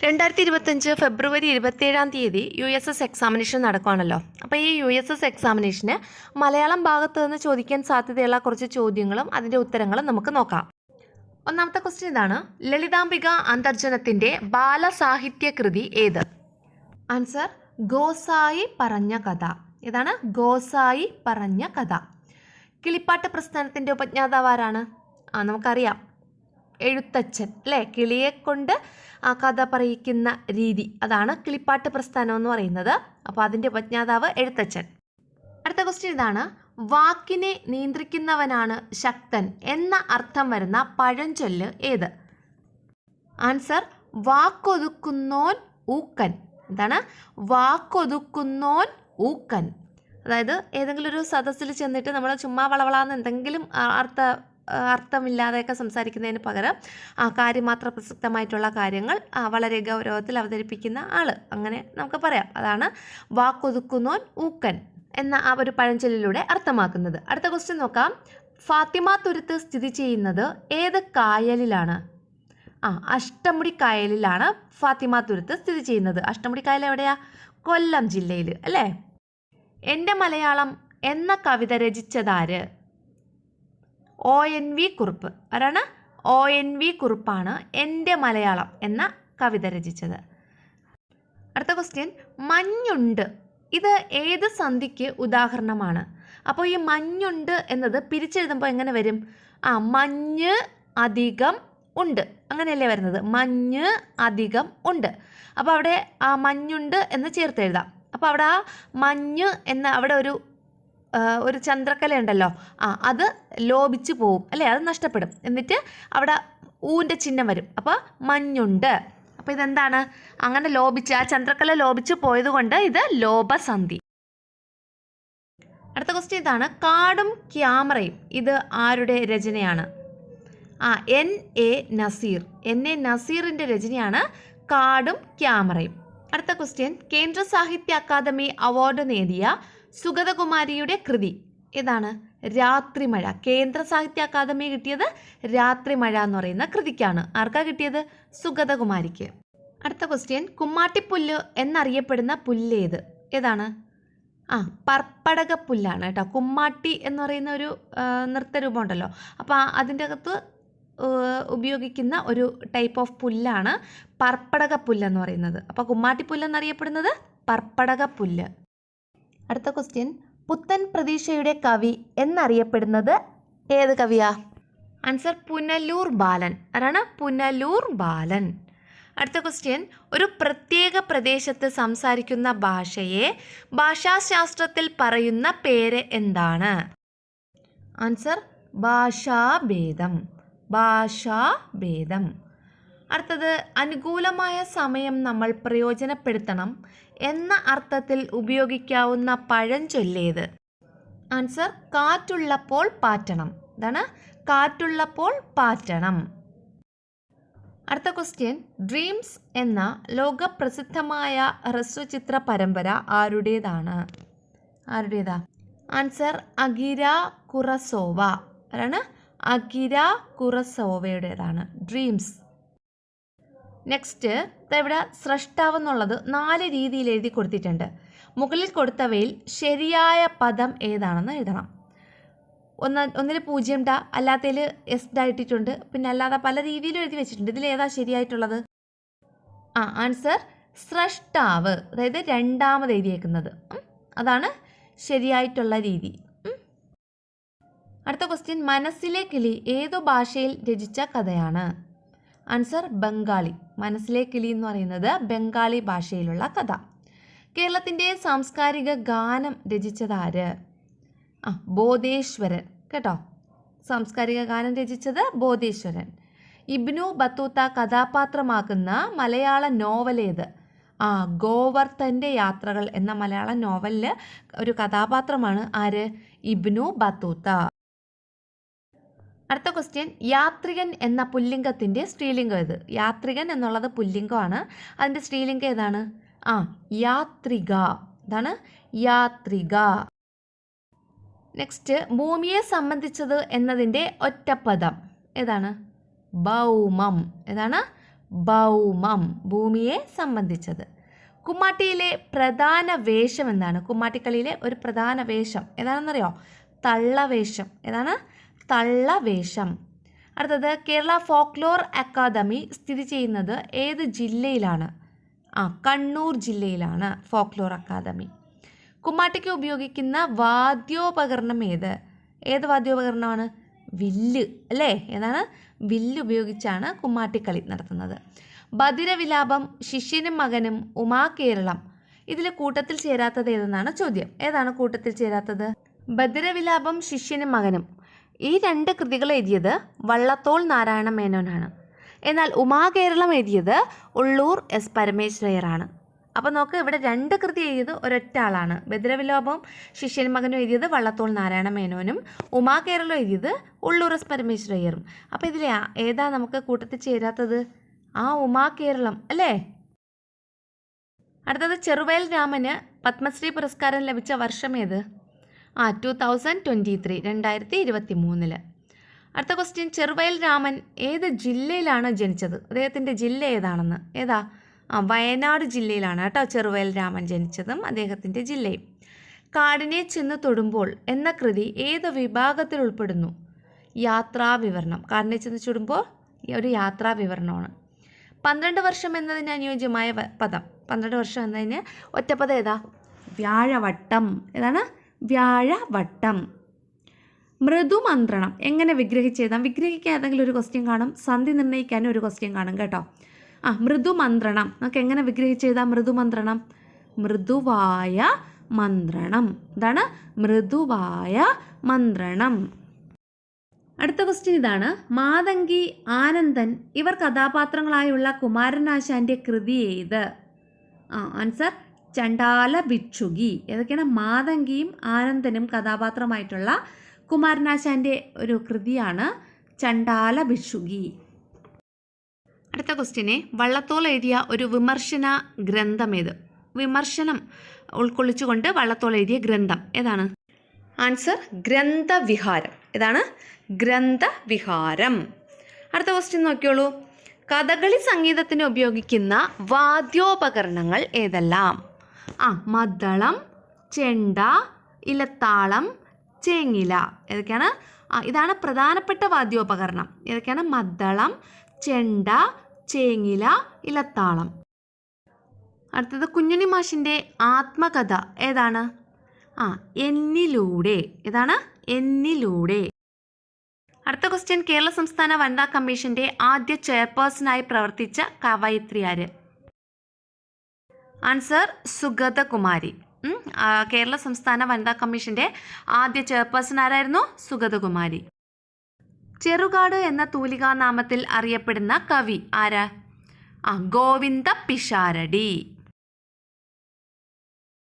2025 ഫെബ്രുവരി 27 USS examination നടക്കുകയാണല്ലോ. അപ്പോൾ ഈ USS എക്സാമിനേഷന് Malayalam ഭാഗത്ത് നിന്ന് ചോദിക്കാൻ സാധ്യതയുള്ള കുറച്ച് ചോദ്യങ്ങളും അതിൻ്റെ ഉത്തരങ്ങളും നമുക്ക് നോക്കാം. ഒന്നാമത്തെ ക്വസ്റ്റ്യൻ ഇതാണ്: ലളിതാംബിക അന്തർജനത്തിൻ്റെ ബാലസാഹിത്യ കൃതി ഏത്? ആൻസർ: ഗോസായി പറഞ്ഞ കഥ. ഇതാണ് ഗോസായി പറഞ്ഞ കഥ. കിളിപ്പാട്ട് പ്രസ്ഥാനത്തിൻ്റെ ഉപജ്ഞാതാവ് ആരാണ്? നമുക്കറിയാം, എഴുത്തച്ഛൻ അല്ലേ? കിളിയെ കൊണ്ട് ആ കഥ പറയിക്കുന്ന രീതി, അതാണ് കിളിപ്പാട്ട് പ്രസ്ഥാനം എന്ന് പറയുന്നത്. അപ്പോൾ അതിൻ്റെ ഉപജ്ഞാതാവ് എഴുത്തച്ഛൻ. അടുത്ത ക്വസ്റ്റ്യൻ ഇതാണ്: വാക്കിനെ നിയന്ത്രിക്കുന്നവനാണ് ശക്തൻ എന്ന അർത്ഥം വരുന്ന പഴഞ്ചൊല്ല് ഏത്? ആൻസർ: വാക്കൊതുക്കുന്നോൻ ഊക്കൻ. എന്താണ്? വാക്കൊതുക്കുന്നോൻ ഊക്കൻ. അതായത് ഏതെങ്കിലും ഒരു സദസ്സിൽ ചെന്നിട്ട് നമ്മൾ ചുമ്മാ വളവളാന്ന് എന്തെങ്കിലും അർത്ഥമില്ലാതെയൊക്കെ സംസാരിക്കുന്നതിന് പകരം ആ കാര്യമാത്ര പ്രസക്തമായിട്ടുള്ള കാര്യങ്ങൾ വളരെ ഗൗരവത്തിൽ അവതരിപ്പിക്കുന്ന ആൾ, അങ്ങനെ നമുക്ക് പറയാം. അതാണ് വാക്കൊതുക്കുന്നോൻ ഊക്കൻ എന്ന ആ ഒരു പഴഞ്ചൊല്ലിലൂടെ അർത്ഥമാക്കുന്നത്. അടുത്ത ക്വസ്റ്റ്യൻ നോക്കാം. ഫാത്തിമ തുരുത്ത് സ്ഥിതി ചെയ്യുന്നത് ഏത് കായലിലാണ്? അഷ്ടമുടി കായലിലാണ് ഫാത്തിമ തുരുത്ത് സ്ഥിതി ചെയ്യുന്നത്. അഷ്ടമുടി കായൽ എവിടെയാ? കൊല്ലം ജില്ലയിൽ അല്ലേ? എൻ്റെ മലയാളം എന്ന കവിത രചിച്ചതാര്? ONV കുറുപ്പ്. ആരാണ്? ONV കുറുപ്പാണ് എൻ്റെ മലയാളം എന്ന കവിത രചിച്ചത്. അടുത്ത ക്വസ്റ്റ്യൻ: മഞ്ഞുണ്ട്, ഇത് ഏത് സന്ധിക്ക് ഉദാഹരണമാണ്? അപ്പോൾ ഈ മഞ്ഞുണ്ട് എന്നത് പിരിച്ചെഴുതുമ്പോൾ എങ്ങനെ വരും? മഞ്ഞ് അധികം ഉണ്ട്, അങ്ങനെയല്ലേ വരുന്നത്? മഞ്ഞ് അധികം ഉണ്ട്. അപ്പോൾ അവിടെ മഞ്ഞുണ്ട് എന്ന് ചേർത്ത് എഴുതാം. അപ്പോൾ അവിടെ മഞ്ഞ് എന്ന അവിടെ ഒരു ചന്ദ്രക്കല ഉണ്ടല്ലോ, അത് ലോപിച്ച് പോവും അല്ലേ? അത് നഷ്ടപ്പെടും. എന്നിട്ട് അവിടെ ഊൻ്റെ ചിഹ്നം വരും. അപ്പോൾ മഞ്ഞുണ്ട്. അപ്പോൾ ഇതെന്താണ്? അങ്ങനെ ലോപിച്ച്, ആ ചന്ദ്രക്കല ലോപിച്ച് പോയത് കൊണ്ട് ഇത് ലോപസന്ധി. അടുത്ത ക്വസ്റ്റ്യൻ ഇതാണ്: കാടും ക്യാമറയും, ഇത് ആരുടെ രചനയാണ്? NA നസീർ. NA നസീറിൻ്റെ രചനയാണ് കാടും ക്യാമറയും. അടുത്ത ക്വസ്റ്റ്യൻ: കേന്ദ്ര സാഹിത്യ അക്കാദമി അവാർഡ് നേടിയ സുഗതകുമാരിയുടെ കൃതി ഏതാണ്? രാത്രിമഴ. കേന്ദ്ര സാഹിത്യ അക്കാദമി കിട്ടിയത് രാത്രിമഴ എന്ന് പറയുന്ന കൃതിക്കാണ്. ആർക്കാ കിട്ടിയത്? സുഗതകുമാരിക്ക്. അടുത്ത ക്വസ്റ്റ്യൻ: കുമ്മാട്ടിപ്പുല്ല് എന്നറിയപ്പെടുന്ന പുല്ലേത്? ഏതാണ്? പർപ്പടക പുല്ലാണ് കേട്ടോ. കുമ്മാട്ടി എന്ന് പറയുന്ന ഒരു നൃത്തരൂപം ഉണ്ടല്ലോ, അപ്പോൾ അതിൻ്റെ അകത്ത് ഉപയോഗിക്കുന്ന ഒരു ടൈപ്പ് ഓഫ് പുല്ലാണ് പർപ്പടക പുല്ലെന്ന് പറയുന്നത്. അപ്പോൾ കുമ്മാട്ടിപ്പുല്ല് എന്നറിയപ്പെടുന്നത് പർപ്പടക പുല്ല്. അടുത്ത ക്വസ്റ്റ്യൻ: പുത്തൻ പ്രതീക്ഷയുടെ കവി എന്നറിയപ്പെടുന്നത് ഏത് കവിയാ? ആൻസർ: പുനലൂർ ബാലൻ. ആരാണ്? പുനലൂർ ബാലൻ. അടുത്ത ക്വസ്റ്റ്യൻ: ഒരു പ്രത്യേക പ്രദേശത്ത് സംസാരിക്കുന്ന ഭാഷയെ ഭാഷാശാസ്ത്രത്തിൽ പറയുന്ന പേര് എന്താണ്? ആൻസർ: ഭാഷാഭേദം. ഭാഷാഭേദം. അടുത്തത്: അനുകൂലമായ സമയം നമ്മൾ പ്രയോജനപ്പെടുത്തണം എന്ന അർത്ഥത്തിൽ ഉപയോഗിക്കാവുന്ന പഴഞ്ചൊല്ലേത്? ആൻസർ: കാറ്റുള്ളപ്പോൾ പാറ്റണം. ഇതാണ് കാറ്റുള്ളപ്പോൾ പാറ്റണം. അടുത്ത ക്വസ്റ്റ്യൻ: ഡ്രീംസ് എന്ന ലോകപ്രസിദ്ധമായ ഹ്രസ്വചിത്ര പരമ്പര ആരുടേതാണ്? ആരുടേതാ? Answer: Akira Kurosawa. ആരാണ്? Akira കുറസോവയുടേതാണ് dreams. നെക്സ്റ്റ്, ഇവിടെ സ്രഷ്ടാവ് എന്നുള്ളത് 4 രീതിയിൽ എഴുതി കൊടുത്തിട്ടുണ്ട്. മുകളിൽ കൊടുത്തവയിൽ ശരിയായ പദം ഏതാണെന്ന് എഴുതണം. ഒന്നിൽ 0 അല്ലാത്തതിൽ S ഇട്ടിട്ടുണ്ട്, പിന്നെ അല്ലാതെ പല രീതിയിലും എഴുതി വെച്ചിട്ടുണ്ട്. ഇതിൽ ഏതാ ശരിയായിട്ടുള്ളത്? ആൻസർ: സ്രഷ്ടാവ്, അതായത് രണ്ടാമത് എഴുതിയേക്കുന്നത്, അതാണ് ശരിയായിട്ടുള്ള രീതി. അടുത്ത ക്വസ്റ്റ്യൻ: മനസ്സിലെ കിളി ഏതു ഭാഷയിൽ രചിച്ച കഥയാണ്? ആൻസർ: ബംഗാളി. മനസ്സിലെ കിളി എന്ന് പറയുന്നത് ബംഗാളി ഭാഷയിലുള്ള കഥ. കേരളത്തിൻ്റെ സാംസ്കാരിക ഗാനം രചിച്ചതാര്? ബോധേശ്വരൻ കേട്ടോ. സാംസ്കാരിക ഗാനം രചിച്ചത് ബോധേശ്വരൻ. ഇബ്നു ബത്തൂത്ത കഥാപാത്രമാക്കുന്ന മലയാള നോവലേത്? ഗോവർദ്ധൻ്റെ യാത്രകൾ എന്ന മലയാള നോവലില് ഒരു കഥാപാത്രമാണ് ആര്? ഇബ്നു ബത്തൂത്ത. അടുത്ത ക്വസ്റ്റ്യൻ: യാത്രികൻ എന്ന പുല്ലിംഗത്തിൻ്റെ സ്ത്രീലിംഗം ഏത്? യാത്രികൻ എന്നുള്ളത് പുല്ലിംഗമാണ്, അതിൻ്റെ സ്ത്രീലിംഗം ഏതാണ്? യാത്രിക. ഇതാണ് യാത്രിക. നെക്സ്റ്റ്, ഭൂമിയെ സംബന്ധിച്ചത് എന്നതിൻ്റെ ഒറ്റപ്പദം ഏതാണ്? ഭൗമം. ഏതാണ്? ഭൗമം, ഭൂമിയെ സംബന്ധിച്ചത്. കുമ്മാട്ടിയിലെ പ്രധാന വേഷം എന്താണ്? കുമ്മാട്ടിക്കളിയിലെ ഒരു പ്രധാന വേഷം ഏതാണെന്നറിയോ? തള്ളവേഷം. ഏതാണ്? തള്ളവേഷം. അടുത്തത്, കേരള ഫോക്ലോർ അക്കാദമി സ്ഥിതി ചെയ്യുന്നത് ഏത് ജില്ലയിലാണ്? കണ്ണൂർ ജില്ലയിലാണ് ഫോക്ലോർ അക്കാദമി. കുമ്മാട്ടിക്ക് ഉപയോഗിക്കുന്ന വാദ്യോപകരണം ഏത് വാദ്യോപകരണമാണ്? വില്ല് അല്ലേ? ഏതാണ്? വില്ല് ഉപയോഗിച്ചാണ് കുമ്മാട്ടിക്കളി നടത്തുന്നത്. ബധിരവിലാപം, ശിഷ്യനും മകനും, ഉമാകേരളം ഇതിൽ കൂട്ടത്തിൽ ചേരാത്തത് ഏതെന്നാണ് ചോദ്യം. ഏതാണ് കൂട്ടത്തിൽ ചേരാത്തത്? ബധിരവിലാപം, ശിഷ്യനും മകനും ഈ 2 കൃതികൾ എഴുതിയത് വള്ളത്തോൾ നാരായണ മേനോനാണ്. എന്നാൽ ഉമാകേരളം എഴുതിയത് ഉള്ളൂർ എസ് പരമേശ്വരയ്യറാണ്. അപ്പോൾ നോക്ക്, ഇവിടെ 2 കൃതി എഴുതിയത് ഒരൊറ്റ ആളാണ്. ബധിരവിലാപവും ശിഷ്യനും മകനും എഴുതിയത് വള്ളത്തോൾ നാരായണ മേനോനും, ഉമാകേരളം എഴുതിയത് ഉള്ളൂർ എസ് പരമേശ്വരയ്യറും. അപ്പോൾ ഇതിൽ ഏതാ നമുക്ക് കൂട്ടത്തിൽ ചേരാത്തത്? ഉമാകേരളം അല്ലേ? അടുത്തത്, ചെറുവയൽ രാമന് പത്മശ്രീ പുരസ്കാരം ലഭിച്ച വർഷം ഏത്? 2023, 2023. അടുത്ത ക്വസ്റ്റ്യൻ, ചെറുവയൽ രാമൻ ഏത് ജില്ലയിലാണ് ജനിച്ചത്? അദ്ദേഹത്തിൻ്റെ ജില്ല ഏതാണെന്ന്? ഏതാ? വയനാട് ജില്ലയിലാണ് കേട്ടോ ചെറുവയൽ രാമൻ ജനിച്ചതും അദ്ദേഹത്തിൻ്റെ ജില്ലയും. കാടിനെ ചെന്ന് തൊടുമ്പോൾ എന്ന കൃതി ഏത് വിഭാഗത്തിൽ ഉൾപ്പെടുന്നു? യാത്രാവിവരണം. കാടിനെ ചെന്ന് തൊടുമ്പോൾ ഒരു യാത്രാവിവരണമാണ്. 12 വർഷം എന്നതിന് അനുയോജ്യമായ പദം. 12 വർഷം എന്നതിന് ഒറ്റപ്പദം ഏതാ? വ്യാഴവട്ടം. ഏതാണ്? വ്യാഴവട്ടം. മൃദുമന്ത്രണം എങ്ങനെ വിഗ്രഹിച്ചെഴുതാം? വിഗ്രഹിക്കാൻ ഏതെങ്കിലും ഒരു ക്വസ്റ്റ്യൻ കാണും, സന്ധി നിർണ്ണയിക്കാനും ഒരു ക്വസ്റ്റ്യൻ കാണും കേട്ടോ. മൃദുമന്ത്രണം നമുക്ക് എങ്ങനെ വിഗ്രഹിച്ചെഴുതാം? മൃദുമന്ത്രണം, മൃദുവായ മന്ത്രണം. ഇതാണ് മൃദുവായ മന്ത്രണം. അടുത്ത ക്വസ്റ്റ്യൻ ഇതാണ്, മാതങ്കി, ആനന്ദൻ ഇവർ കഥാപാത്രങ്ങളായുള്ള കുമാരനാശാൻ്റെ കൃതി ഏത്? ആൻസർ ചണ്ടാല ഭിക്ഷുകി. ഏതൊക്കെയാണ്? മാതങ്കിയും ആനന്ദനും കഥാപാത്രമായിട്ടുള്ള കുമാരനാശാൻ്റെ ഒരു കൃതിയാണ് ചണ്ടാല ഭിക്ഷുകി. അടുത്ത ക്വസ്റ്റ്യനെ, വള്ളത്തോൾ എഴുതിയ ഒരു വിമർശന ഗ്രന്ഥം ഏത്? വിമർശനം ഉൾക്കൊള്ളിച്ചുകൊണ്ട് വള്ളത്തോൾ എഴുതിയ ഗ്രന്ഥം ഏതാണ്? ആൻസർ ഗ്രന്ഥവിഹാരം. ഏതാണ്? ഗ്രന്ഥവിഹാരം. അടുത്ത ക്വസ്റ്റ്യൻ നോക്കിയോളൂ, കഥകളി സംഗീതത്തിന് ഉപയോഗിക്കുന്ന വാദ്യോപകരണങ്ങൾ ഏതെല്ലാം? മദ്ദളം, ചെണ്ട, ഇലത്താളം, ചേങ്ങില. ഏതൊക്കെയാണ്? ഇതാണ് പ്രധാനപ്പെട്ട വാദ്യോപകരണം. ഏതൊക്കെയാണ്? മദ്ദളം, ചെണ്ട, ചേങ്ങില, ഇലത്താളം. അടുത്തത്, കുഞ്ഞുണ്ണി മാഷിൻ്റെ ആത്മകഥ ഏതാണ്? എന്നിലൂടെ. ഏതാണ്? എന്നിലൂടെ. അടുത്ത ക്വസ്റ്റ്യൻ, കേരള സംസ്ഥാന വനിതാ കമ്മീഷൻ്റെ ആദ്യ ചെയർപേഴ്സണായി പ്രവർത്തിച്ച കവയിത്രി ആര്? ആൻസർ സുഗതകുമാരി. കേരള സംസ്ഥാന വനിതാ കമ്മീഷൻ്റെ ആദ്യ ചെയർപേഴ്സൺ ആരായിരുന്നു? സുഗതകുമാരി. ചെറുകാട് എന്ന തൂലികാനാമത്തിൽ അറിയപ്പെടുന്ന കവി ആരാ? ഗോവിന്ദ പിഷാരടി.